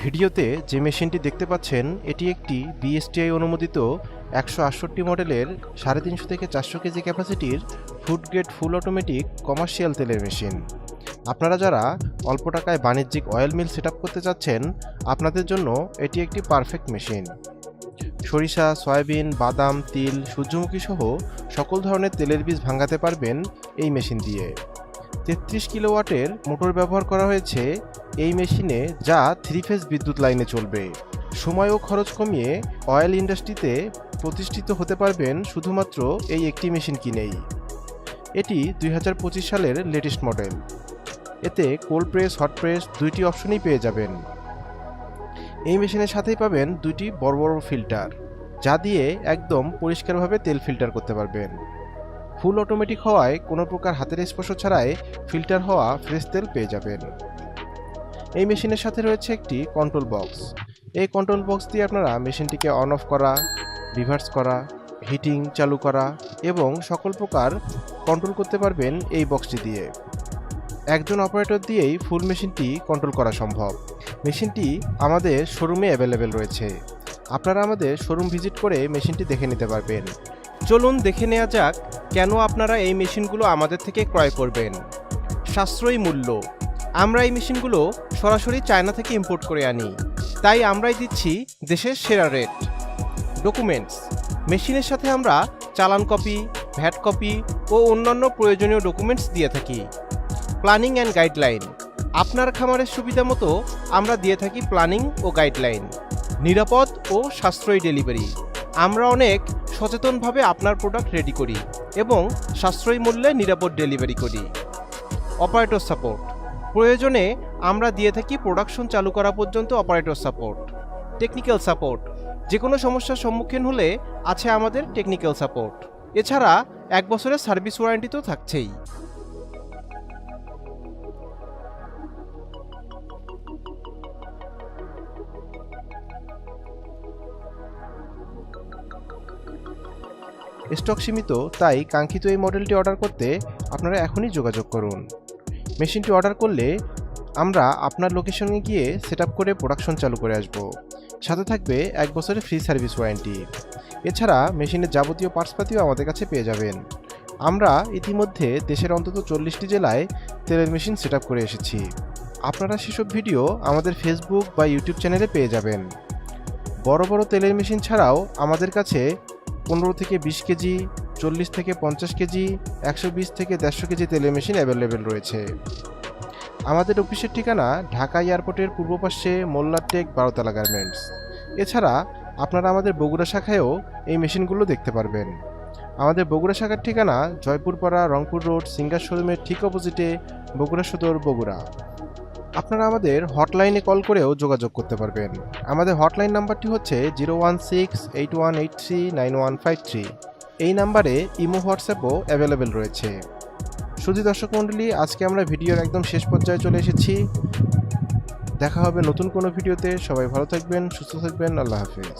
ভিডিওতে যে মেশিনটি দেখতে পাচ্ছেন এটি একটি বিএসটিআই অনুমোদিত 168 মডেলের 350 থেকে 400 কেজি ক্যাপাসিটির food grade full automatic commercial তেলের মেশিন। আপনারা যারা অল্প টাকায় বাণিজ্যিক অয়েল মিল সেট আপ করতে চাচ্ছেন, আপনাদের জন্য এটি একটি পারফেক্ট মেশিন। সরিষা, সয়াবিন, বাদাম, তিল, সূর্যমুখী সহ সকল ধরনের তেলের বীজ ভাঙাতে পারবেন এই মেশিন দিয়ে। 33 কিলোওয়াটের মোটর ব্যবহার করা হয়েছে এই মেশিনে, যা 3 ফেজ বিদ্যুৎ লাইনে চলবে। সময় ও খরচ কমিয়ে অয়েল ইন্ডাস্ট্রিতে প্রতিষ্ঠিত হতে পারবেন শুধুমাত্র এই একটি মেশিন কিনেই। এটি 2025 সালের লেটেস্ট মডেল। এতে কোল্ড প্রেস, হট প্রেস দুইটি অপশনই পেয়ে যাবেন। এই মেশিনের সাথেই পাবেন দুইটি বড় বড় ফিল্টার, যা দিয়ে একদম পরিষ্কারভাবে তেল ফিল্টার করতে পারবেন। ফুল অটোমেটিক হওয়ায় কোনো প্রকার হাতের স্পর্শ ছাড়াই ফিল্টার হওয়া ফ্রেশ তেল পেয়ে যাবেন। এই মেশিনের সাথে রয়েছে একটি কন্ট্রোল বক্স। এই কন্ট্রোল বক্স দিয়ে আপনারা মেশিনটিকে অন অফ করা, রিভার্স করা, হিটিং চালু করা এবং সকল প্রকার কন্ট্রোল করতে পারবেন এই বক্সটি দিয়ে। একজন অপারেটর দিয়েই ফুল মেশিনটি কন্ট্রোল করা সম্ভব। মেশিনটি আমাদের শোরুমে অ্যাভেলেবেল রয়েছে। আপনারা আমাদের শোরুম ভিজিট করে মেশিনটি দেখে নিতে পারবেন। চলুন দেখে নেওয়া যাক কেন আপনারা এই মেশিনগুলো আমাদের থেকে ক্রয় করবেন। সাশ্রয়ী মূল্য। আমরা এই মেশিনগুলো সরাসরি চায়না থেকে ইম্পোর্ট করে আনি, তাই আমরাই দিচ্ছি দেশের সেরা রেট। ডকুমেন্টস। মেশিনের সাথে আমরা চালান কপি, ভ্যাট কপি ও অন্যান্য প্রয়োজনীয় ডকুমেন্টস দিয়ে থাকি। Planning and guideline. আপনার খামারের সুবিধা মতো আমরা দিয়ে থাকি প্ল্যানিং ও গাইডলাইন। নিরাপদ ও সাশ্রয়ী ডেলিভারি। আমরা অনেক সচেতনভাবে আপনার প্রোডাক্ট রেডি করি এবং সাশ্রয়ী মূল্যে নিরাপদ ডেলিভারি করি। Operator support. প্রয়োজনে আমরা দিয়ে থাকি প্রোডাকশন চালু করা পর্যন্ত অপারেটর সাপোর্ট। Technical support. যে কোনো সমস্যার সম্মুখীন হলে আছে আমাদের টেকনিক্যাল সাপোর্ট। এছাড়া 1 বছরের সার্ভিস ওয়ারেন্টি তো থাকছেই। স্টক সীমিত, তাই কাঙ্ক্ষিত এই মডেলটি অর্ডার করতে আপনারা এখনই যোগাযোগ করুন। মেশিনটি অর্ডার করলে আমরা আপনার লোকেশনে গিয়ে সেট আপ করে প্রোডাকশন চালু করে আসব। সাথে থাকবে 1 বছরের ফ্রি সার্ভিস ওয়ারেন্টি। এছাড়া মেশিনের যাবতীয় পার্টসপাতিও আমাদের কাছে পেয়ে যাবেন। আমরা ইতিমধ্যে দেশের অন্তত 40টি জেলায় তেলের মেশিন সেট আপ করে এসেছি। আপনারা সেসব ভিডিও আমাদের ফেসবুক বা ইউটিউব চ্যানেলে পেয়ে যাবেন। বড় বড় তেলের মেশিন ছাড়াও আমাদের কাছে 15 থেকে 20 কেজি, 40 থেকে 50 কেজি, 120 থেকে 150 কেজি তেলের মেশিন অ্যাভেলেবেল রয়েছে। আমাদের অফিসের ঠিকানা ঢাকা এয়ারপোর্টের পূর্ব পাশে মোল্লারটেক 12তলা গার্মেন্টস। এছাড়া আপনারা আমাদের বগুড়া শাখায়ও এই মেশিনগুলো দেখতে পারবেন। আমাদের বগুড়া শাখার ঠিকানা জয়পুরপাড়া, রংপুর রোড, সিঙ্গার শোরুমের ঠিক অপোজিটে, বগুড়া সদর, বগুড়া। আপনারা আমাদের হটলাইনে কল করেও যোগাযোগ করতে পারবেন। আমাদের হটলাইন নাম্বারটি হচ্ছে 01681839153। এই নাম্বারে ইমো, হোয়াটসঅ্যাপও অ্যাভেলেবেল রয়েছে। শুধু দর্শক মণ্ডলী, আজকে আমরা ভিডিওর একদম শেষ পর্যায়ে চলে এসেছি। দেখা হবে নতুন কোনো ভিডিওতে। সবাই ভালো থাকবেন, সুস্থ থাকবেন। আল্লাহ হাফেজ।